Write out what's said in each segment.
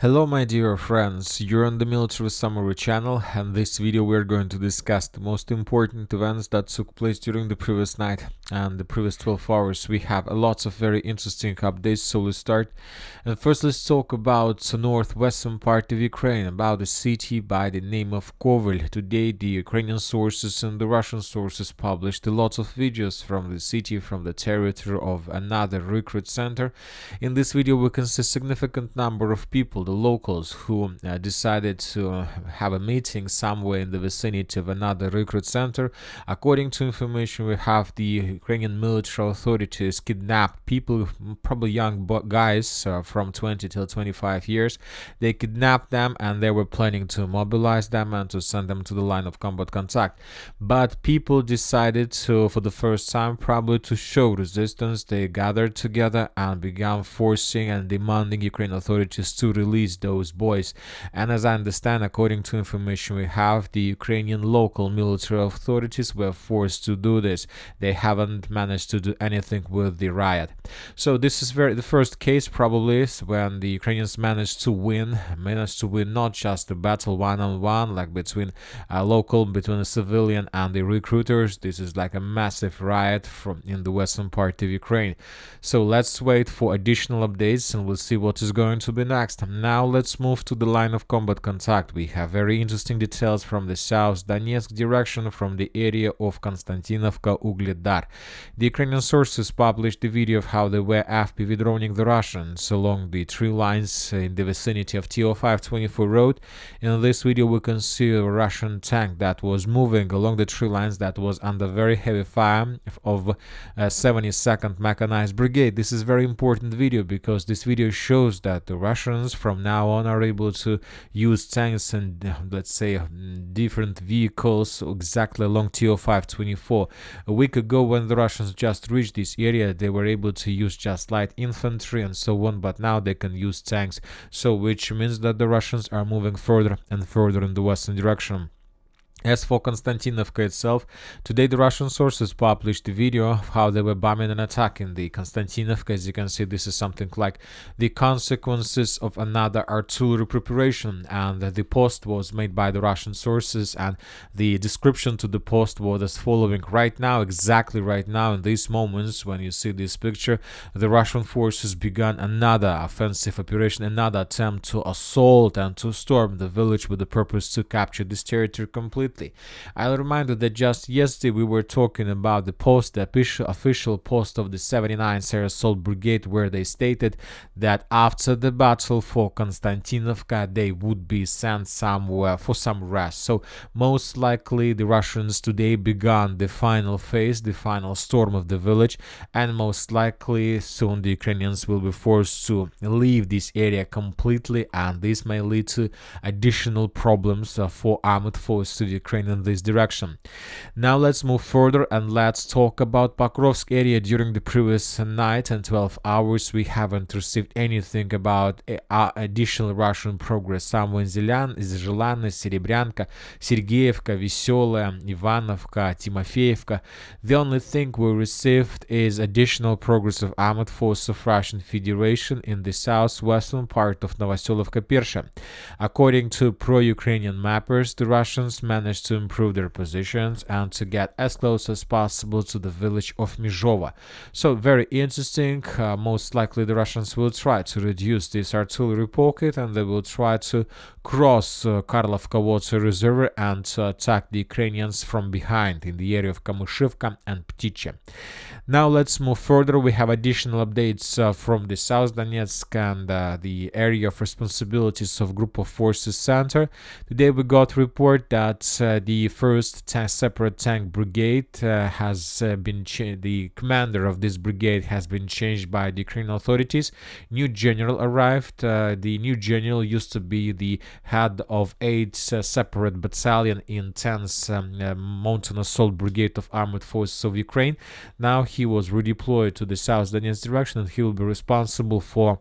Hello my dear friends, you're on the Military Summary channel, and this video we're going to discuss the most important events that took place during the previous night and the previous 12 hours. We have lots of very interesting updates, so let's start. And first let's talk about the northwestern part of Ukraine, about a city by the name of Kovel. Today the Ukrainian sources and the Russian sources published a lot of videos from the city, from the territory of another recruit center. In this video we can see a significant number of people, the locals, who decided to have a meeting somewhere in the vicinity of another recruit center. According to information we have, the Ukrainian military authorities kidnapped people, probably young guys from 20 till 25 years. They kidnapped them and they were planning to mobilize them and to send them to the line of combat contact. But people decided to, for the first time probably, to show resistance. They gathered together and began forcing and demanding Ukrainian authorities to release those boys. And as I understand, according to information we have, the Ukrainian local military authorities were forced to do this. They haven't managed to do anything with the riot. So this is the first case probably is when the Ukrainians managed to win not just the battle one-on-one, like between between a civilian and the recruiters. This is like a massive riot in the western part of Ukraine. So let's wait for additional updates and we'll see what is going to be next. Now let's move to the line of combat contact. We have very interesting details from the South Donetsk direction, from the area of Konstantinovka Ugledar. The Ukrainian sources published the video of how they were FPV droning the Russians along the tree lines in the vicinity of TO524 road. In this video we can see a Russian tank that was moving along the tree lines, that was under very heavy fire of 72nd Mechanized Brigade. This is very important video because this video shows that the Russians from now on are able to use tanks and let's say different vehicles exactly along TO524. A week ago, when the Russians just reached this area, they were able to use just light infantry and so on, but now they can use tanks, so which means that the Russians are moving further and further in the western direction. As for Konstantinovka itself, today the Russian sources published a video of how they were bombing and attacking the Konstantinovka. As you can see, this is something like the consequences of another artillery preparation, and the post was made by the Russian sources, and the description to the post was as following. Right now, exactly right now, in these moments when you see this picture, the Russian forces began another offensive operation, another attempt to assault and to storm the village with the purpose to capture this territory completely. I'll remind you that just yesterday we were talking about the post, the official post of the 79th Air Assault Brigade, where they stated that after the battle for Konstantinovka they would be sent somewhere for some rest. So most likely the Russians today began the final phase, the final storm of the village, and most likely soon the Ukrainians will be forced to leave this area completely, and this may lead to additional problems for armored forces to the Ukraine in this direction. Now let's move further and let's talk about Pokrovsk area. During the previous night and 12 hours we haven't received anything about additional Russian progress somewhere in Zhelany, Serebryanka, Sergeyevka, Veselaya, Ivanovka, Timofeyevka. The only thing we received is additional progress of armored forces of Russian Federation in the southwestern part of Novoselovka-Persha. According to pro-Ukrainian mappers, the Russians managed to improve their positions and to get as close as possible to the village of Mizhova. So very interesting. Most likely the Russians will try to reduce this artillery pocket and they will try to cross Karlovka Water Reservoir and to attack the Ukrainians from behind in the area of Kamyshivka and Ptiche. Now let's move further. We have additional updates from the South Donetsk and the area of responsibilities of Group of Forces Center. Today we got report that the first separate tank brigade has been changed. The commander of this brigade has been changed by the Ukrainian authorities. New general arrived. The new general used to be the head of 8 separate battalion in 10th Mountain Assault Brigade of Armored Forces of Ukraine. Now he was redeployed to the South Donetsk direction and he will be responsible for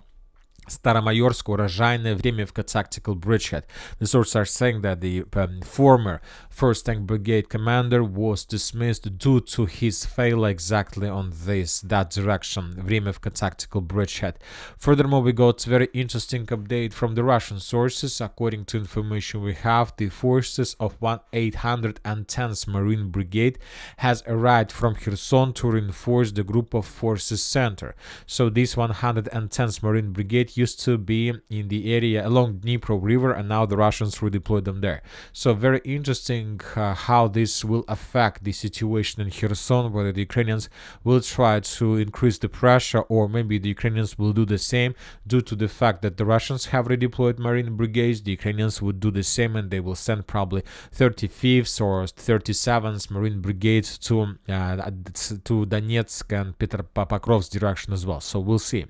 Старомайорск, урожайное, Времевка tactical bridgehead. The sources are saying that the former 1st Tank Brigade commander was dismissed due to his failure exactly on that direction, Vremevka tactical bridgehead. Furthermore, we got very interesting update from the Russian sources. According to information we have, the forces of 810th Marine Brigade has arrived from Kherson to reinforce the group of forces center. So this 110th Marine Brigade used to be in the area along Dnipro River, and now the Russians redeployed them there. So very interesting how this will affect the situation in Kherson, whether the Ukrainians will try to increase the pressure, or maybe the Ukrainians will do the same. Due to the fact that the Russians have redeployed Marine brigades, the Ukrainians would do the same, and they will send probably 35th or 37th Marine brigades to Donetsk and Petropavlovsk direction as well. So we'll see.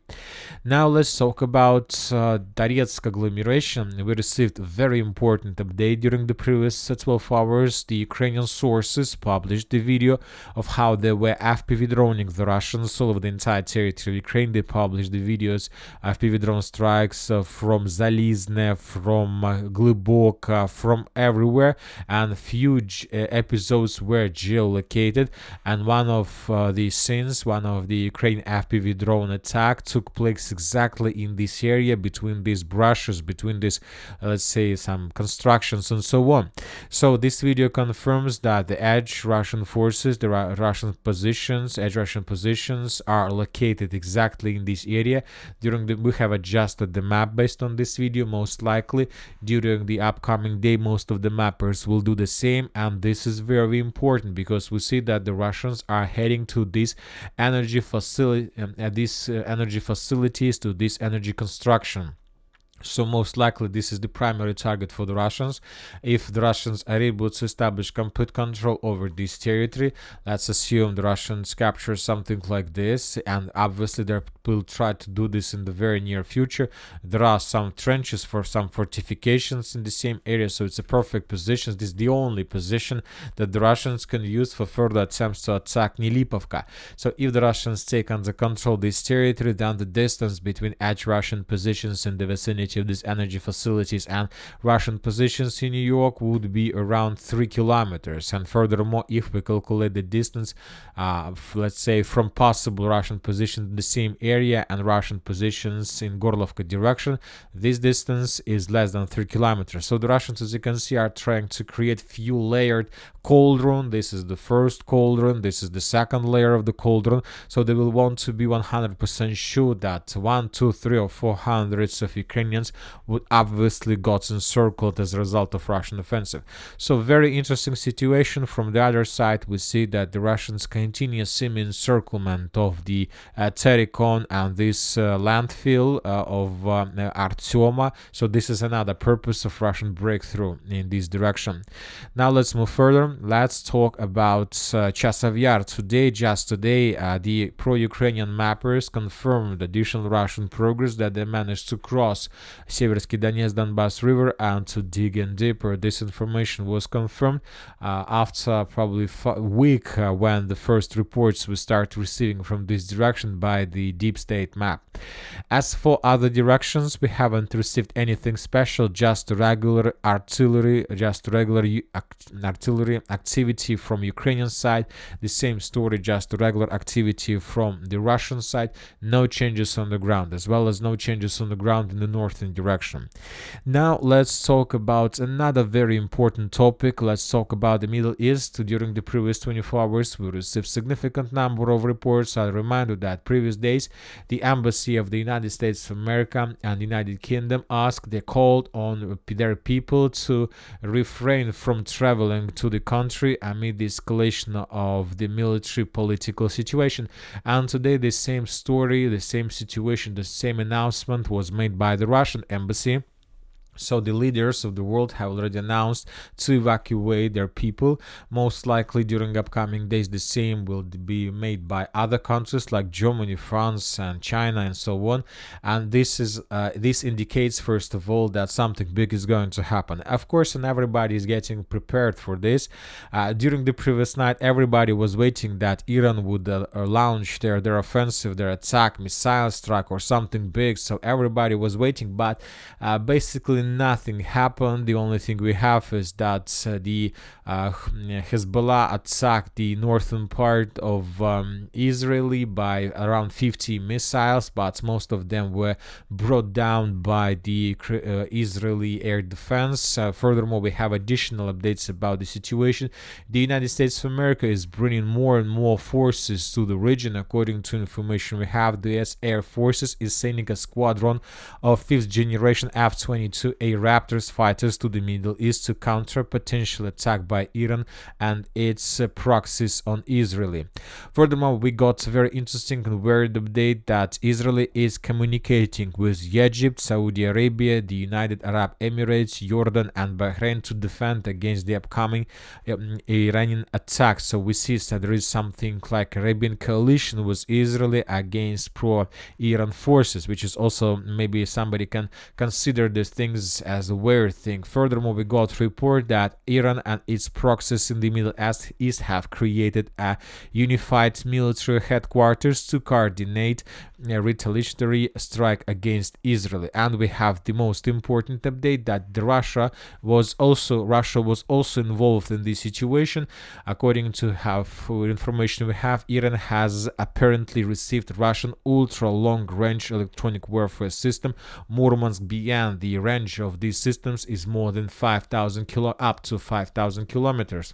Now let's talk about Donetsk agglomeration. We received a very important update during the previous 12 hours. The Ukrainian sources published the video of how they were FPV droning the Russians all over the entire territory of Ukraine. They published the videos of FPV drone strikes from Zalizne, from Glybok, from everywhere, and huge episodes were geolocated. And one of the scenes, one of the Ukraine FPV drone attack took place exactly in this area, between these brushes, between these, let's say, some constructions and so on. So this video confirms that the edge Russian forces, the Russian positions, edge Russian positions are located exactly in this area. We have adjusted the map based on this video. Most likely during the upcoming day, most of the mappers will do the same, and this is very important because we see that the Russians are heading to these energy facilities, to this energy construction. So most likely this is the primary target for the Russians. If the Russians are able to establish complete control over this territory, let's assume the Russians capture something like this, and obviously they will try to do this in the very near future. There are some trenches for some fortifications in the same area, so it's a perfect position. This is the only position that the Russians can use for further attempts to attack Nilipovka. So if the Russians take under control this territory, then the distance between edge Russian positions in the vicinity of these energy facilities and Russian positions in New York would be around 3 kilometers. And furthermore, if we calculate the distance, let's say from possible Russian positions in the same area and Russian positions in Gorlovka direction, this distance is less than 3 kilometers. So the Russians, as you can see, are trying to create few layered cauldron. This is the first cauldron, this is the second layer of the cauldron. So they will want to be 100% sure that 1, 2, 3 or 4 hundreds of Ukrainians would obviously got encircled as a result of Russian offensive. So very interesting situation. From the other side, we see that the Russians continue semi-encirclement of the Terikon and this landfill of Artyoma. So this is another purpose of Russian breakthrough in this direction. Now let's move further. Let's talk about CHAVAR. Just today, the pro-Ukrainian mappers confirmed additional Russian progress, that they managed to cross Seversky Donetsk-Donbass River and to dig in deeper. This information was confirmed after probably a week when the first reports we start receiving from this direction by the deep state map. As for other directions, we haven't received anything special, just regular artillery, artillery activity from Ukrainian side. The same story, just regular activity from the Russian side. No changes on the ground, as well as no changes on the ground in the northern direction. Now let's talk about another very important topic. Let's talk about the Middle East. During the previous 24 hours, we received significant number of reports. I remind you that previous days, the embassy of the United States of America and the United Kingdom they called on their people to refrain from traveling to the country amid the escalation of the military political situation. And today the same story, the same situation, the same announcement was made by the Russian embassy. So the leaders of the world have already announced to evacuate their people. Most likely during upcoming days the same will be made by other countries like Germany, France and China and so on. And this indicates first of all that something big is going to happen. Of course, and everybody is getting prepared for this. During the previous night everybody was waiting that Iran would launch their offensive, their attack, missile strike or something big. So everybody was waiting, but basically nothing happened. The only thing we have is that the Hezbollah attacked the northern part of Israel by around 50 missiles, but most of them were brought down by the Israeli air defense. Furthermore, we have additional updates about the situation. The United States of America is bringing more and more forces to the region. According to information we have, the US Air Forces is sending a squadron of 5th generation F-22A Raptors fighters to the Middle East to counter potential attack by Iran and its proxies on Israel. Furthermore, we got a very interesting and weird update that Israel is communicating with Egypt, Saudi Arabia, the United Arab Emirates, Jordan and Bahrain to defend against the upcoming Iranian attack. So we see that there is something like Arabian coalition with Israel against pro-Iran forces, which is also maybe somebody can consider these things as a weird thing. Furthermore, we got report that Iran and its proxies in the Middle East have created a unified military headquarters to coordinate a retaliatory strike against Israel. And we have the most important update that Russia was also involved in this situation. According to information we have, Iran has apparently received Russian ultra long range electronic warfare system Murmansk. Beyond the range of these systems is more than up to 5,000 kilometers.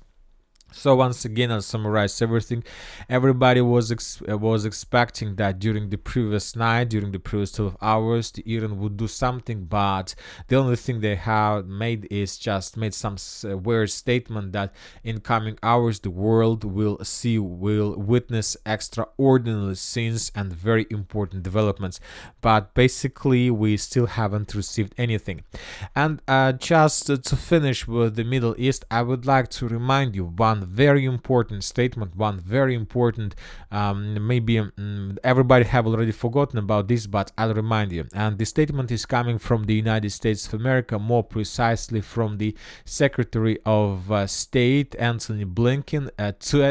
So once again, I'll summarize everything. Everybody was expecting that during the previous night, during the previous 12 hours, the Iran would do something, but the only thing they have made is just made some weird statement that in coming hours the world will witness extraordinary scenes and very important developments. But basically, we still haven't received anything. And just to finish with the Middle East, I would like to remind you one very important statement, one very important, maybe everybody have already forgotten about this, but I'll remind you. And the statement is coming from the United States of America, more precisely from the Secretary of State Anthony Blinken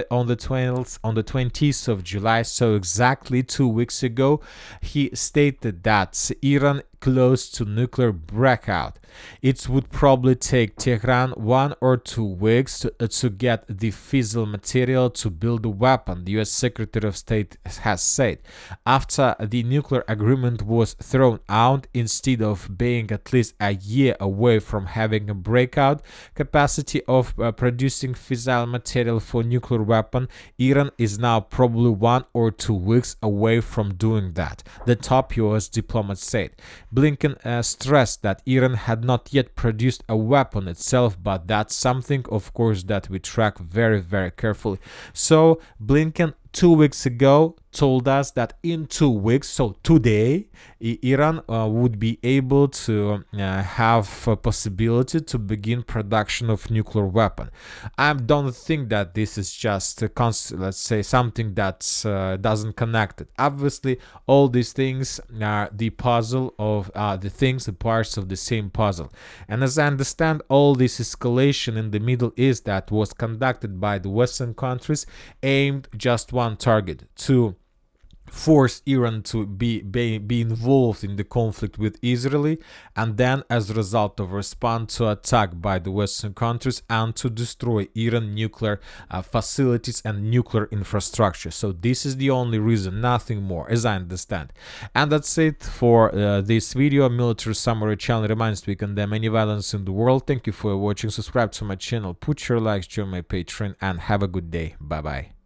on the 20th of July, so exactly 2 weeks ago. He stated that Iran close to nuclear breakout. It would probably take Tehran 1 or 2 weeks to get the fissile material to build a weapon, the US Secretary of State has said. After the nuclear agreement was thrown out, instead of being at least a year away from having a breakout capacity of producing fissile material for nuclear weapon, Iran is now probably 1 or 2 weeks away from doing that, the top US diplomat said. Blinken stressed that Iran had not yet produced a weapon itself, but that's something, of course, that we track very, very carefully. So Blinken 2 weeks ago told us that in 2 weeks, so today, Iran would be able to have a possibility to begin production of nuclear weapon. I don't think that this is just let's say something that doesn't connect it. Obviously, all these things are the puzzle of the parts of the same puzzle. And as I understand, all this escalation in the Middle East that was conducted by the Western countries aimed just one target: to force Iran to be involved in the conflict with Israel, and then as a result of response to attack by the Western countries and to destroy Iran nuclear facilities and nuclear infrastructure. So this is the only reason, nothing more, as I understand. And that's it for this video. Military Summary channel reminds we condemn any violence in the world. Thank you for watching. Subscribe to my channel, put your likes, join my Patreon, and have a good day. Bye bye.